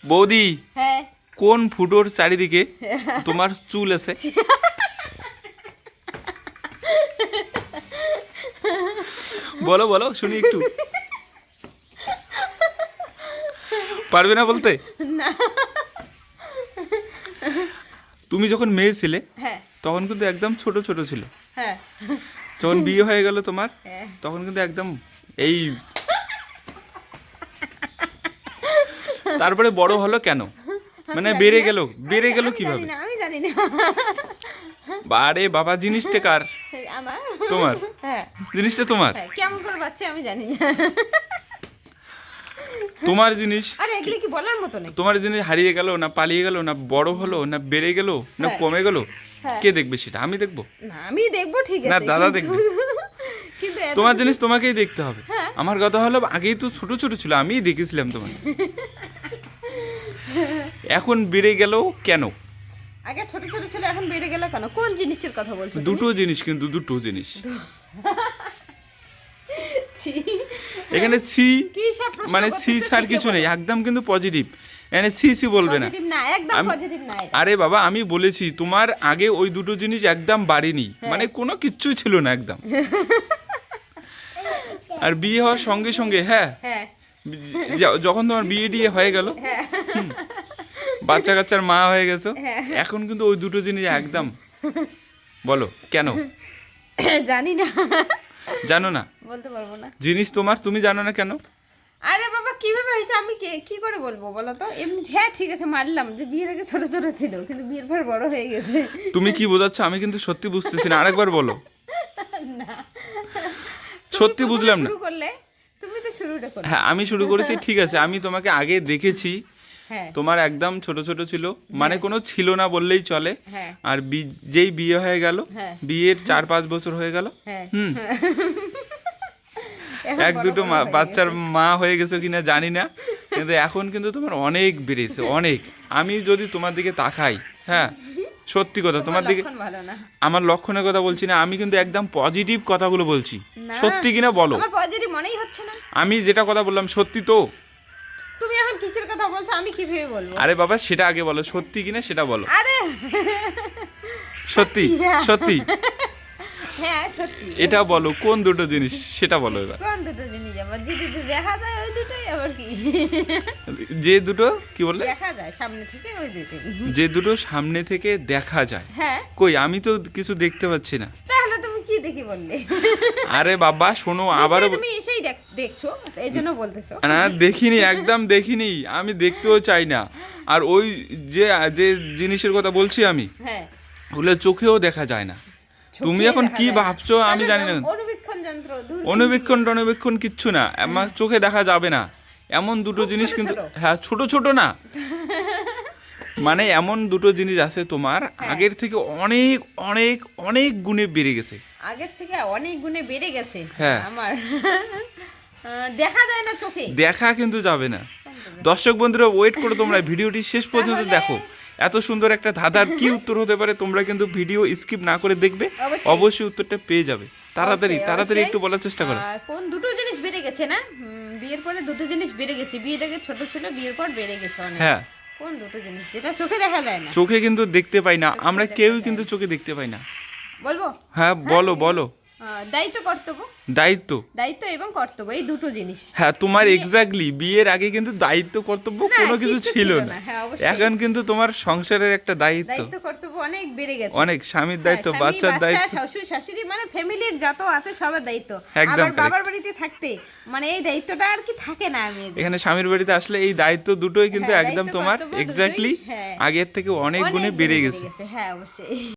বৌদি, হ্যাঁ কোন ফুটোর চারিদিকে তোমার চুল আছে? বলো বলো শুনি একটু। পারবে না বলতে? না। তুমি যখন মেয়ে ছিলে হ্যাঁ তখন কিন্তু একদম ছোট ছোট ছিল। হ্যাঁ যখন বিয়ে হয়ে গেল তোমার হ্যাঁ। তখন কিন্তু একদম এই, তারপরে বড় হলো কেন? মানে বেড়ে গেল কিভাবে? আমি জানি না। বারে বাবা, জিনিসটা কার? আমার। তোমার? হ্যাঁ জিনিসটা তোমার? হ্যাঁ, কেমন করে বাচ্চা আমি জানি না। তোমার জিনিস। আরে এগুলো কি বলার মতো নেই। তোমার জিনিস হারিয়ে গেল না পালিয়ে গেল না বড় হলো না বেড়ে গেল না হ্যাঁ। কমে গেল, হ্যাঁ। কে দেখবে সেটা? আমি দেখবো না আমি দেখবো ঠিক না আছে, দাদা কিন্তু- দেখবে? কিন্তু এত তোমার কিছু- জিনিস তোমাকেই দেখতে হবে। হ্যাঁ। আমার কথা হলো আগেই তো ছোট ছোট ছিল, আমিই দেখেছিলাম তোমাকে। এখন বেড়ে গেল কেন? আগে ছোট ছোট ছিল এখন বেড়ে গেল কেন? কোন জিনিসের কথা বলছো তুমি? দুটো জিনিস, কিন্তু দুটো জিনিস। ছি। এখানে ছি কি সব প্রশ্ন মানে করতেছো ছি ছাড় শিখে কিছু বলো। নেই, একদম কিন্তু পজিটিভ। এখানে ছি ছি বলবে না। Positive না, একদম আমি- পজিটিভ না এটা। আরে বাবা, আমি বলেছি তোমার আগে ওই দুটো জিনিস একদম বাড়েনি, মানে কোনো কিচ্ছুই ছিল না একদম। আর বিয়ে হওয়ার সঙ্গে সঙ্গে, হ্যাঁ, হ্যাঁ যখন তোমার বিয়ে টিয়ে হয়ে গেল, বাচ্চা কাচ্চার মা হয়ে গেছো, এখন কিন্তু ওই দুটো জিনিস একদম। বলো কেন? জানি না, জানো না? বলতে পারবো না। জিনিস তোমার, তুমি জানো না কেন? আরে বাবা কিভাবে হয়েছে আমি কি করে বলবো বলো তো? এমনি হ্যাঁ ঠিক আছে মানলাম যে বিয়ের আগে ছোট ছোট ছিল, কিন্তু বিয়ের পর বড় হয়ে গেছে। তুমি কি বোঝাচ্ছ আমি কিন্তু সত্যি বুঝতেছি না, আরেকবার বলো। না সত্যি বুঝলাম না। শুরু করলে তুমি তো শুরুটা করলে। হ্যাঁ, আমি শুরু করেছি, ঠিক আছে। আমি তোমাকে আগে দেখেছি, হ্যাঁ তোমার একদম ছোট ছোট ছিল, মানে কোনো ছিল না বললেই চলে। হ্যাঁ আর যেই বিয়ে হয়ে গেল, হ্যাঁ। বিয়ের 4-5 বছর হয়ে গেল, হ্যাঁ হুম, এখন এক বড় দুটো বড় হয়ে বাচ্চার গেছে। মা হয়ে গেছো কিনা জানি না, কিন্তু এখন কিন্তু তোমার অনেক বেড়েছে, অনেক। আমি যদি তোমার দিকে তাকাই, হ্যাঁ সত্যি কথা, তোমার দিকে লক্ষণ ভালো না। আমার লক্ষণের কথা বলছি না, আমি কিন্তু একদম পজিটিভ কথাগুলো বলছি। না, সত্যি কিনা বলো? আমার পজিটিভ মনেই হচ্ছে না। আমি যেটা কথা বললাম সত্যি তো? তুমি এখন কিসের কথা বলছো আমি কিভাবে বলবো? আরে বাবা, সেটা আগে বলো, সত্যি কিনা সেটা বলো। আরে সত্যি সত্যি হ্যাঁ সত্যি। এটা বলো, কোন দুটো জিনিস সেটা বলো এবার। কোন দুটো জিনিস আবার? যে দুটো দেখা যায় ওই দুটোই আবার কি? যে দুটো কি বললে? দেখা যায় সামনে থেকে ওই দুটোই। যে দুটো সামনে থেকে দেখা যায়। হ্যাঁ কই, আমি তো কিছু দেখতে পাচ্ছি না। তাহলে তুমি কি দেখি বললে? আরে বাবা শোনো, আবারও নিশ্চয়ই তুমি এসেই দেখছো এই জন্য বলতেছো। না, দেখিনি, একদম দেখিনি, আমি দেখতেও চাই না। আর ওই যে যে জিনিসের কথা বলছি আমি, হ্যাঁ ওগুলো চোখেও দেখা যায় না। তুমি এখন কি ভাবছো আমি জানি না। অনুবীক্ষণ যন্ত্র অনুবীক্ষণ কিচ্ছু না, আমার চোখে দেখা যাবে না এমন দুটো খুব জিনিস, ছোট কিন্তু ছোট। হ্যাঁ ছোট ছোট না, মানে এমন দুটো জিনিস আছে তোমার, আগের থেকে অনেক অনেক অনেক গুণে বেড়ে গেছে। আগের থেকে অনেক গুণে বেড়ে গেছে। হ্যাঁ। আমার দেখা যায় না চোখে। দেখা কিন্তু যাবে না। দর্শক বন্ধুরা ওয়েট করো, তোমরা ভিডিওটি শেষ পর্যন্ত তাহলে- দেখো। এত সুন্দর একটা ধাঁধার কি উত্তর হতে পারে, তোমরা কিন্তু ভিডিও স্কিপ না করে দেখবে, অবশ্যই। অবশ্যই উত্তরটা পেয়ে যাবে। তাড়াতাড়ি অবশ্যই, তাড়াতাড়ি অবশ্যই। একটু বলার চেষ্টা করো। কোন দুটো জিনিস বেড়ে গেছে না? বিয়ের পরে দুটো জিনিস বেড়ে গেছে। বিয়ের আগে ছোট ছিল, বিয়ের পর বেড়ে গেছে অনেক। হ্যাঁ, কোন দুটো জিনিস যেটা চোখে দেখা যায় না? চোখে কিন্তু দেখতে পাই না, আমরা দেখতে কেউই পাই কিন্তু চোখে দেখতে পাই না। বলবো? হ্যাঁ বলো বলো। দায়িত্ব কর্তব্য। দায়িত্ব, দায়িত্ব এবং কর্তব্য এই দুটো জিনিস। হ্যাঁ তোমার এক্স্যাক্টলি। বিয়ের আগে কিন্তু দায়িত্ব কর্তব্য না, কোনো কিছু কিচ্ছু ছিল ছিল না। না, হ্যাঁ, অবশ্যই। এখন কিন্তু তোমার সংসারের একটা দায়িত্ব, দায়িত্ব কর্তব্য অনেক বেড়ে গেছে। অনেক স্বামীর হ্যাঁ, দায়িত্ব, স্বামী, বাচ্চার বাচ্চা, দায়িত্ব। শ্বশুর শাশুড়ি, মানে ফ্যামিলির যত আছে সবার দায়িত্ব। একদম আবার correct। বাবার বাড়িতে থাকতে মানে এই দায়িত্বটা আর কি থাকে না। আমি এখানে স্বামীর বাড়িতে আসলে এই দায়িত্ব দুটোই কিন্তু হ্যাঁ, একদম দায়িত্ব তোমার কর্তব্য দুটোই, এক্স্যাক্টলি হ্যাঁ। আগের থেকে অনেক গুণে বেড়ে গেছে। হ্যাঁ অবশ্যই।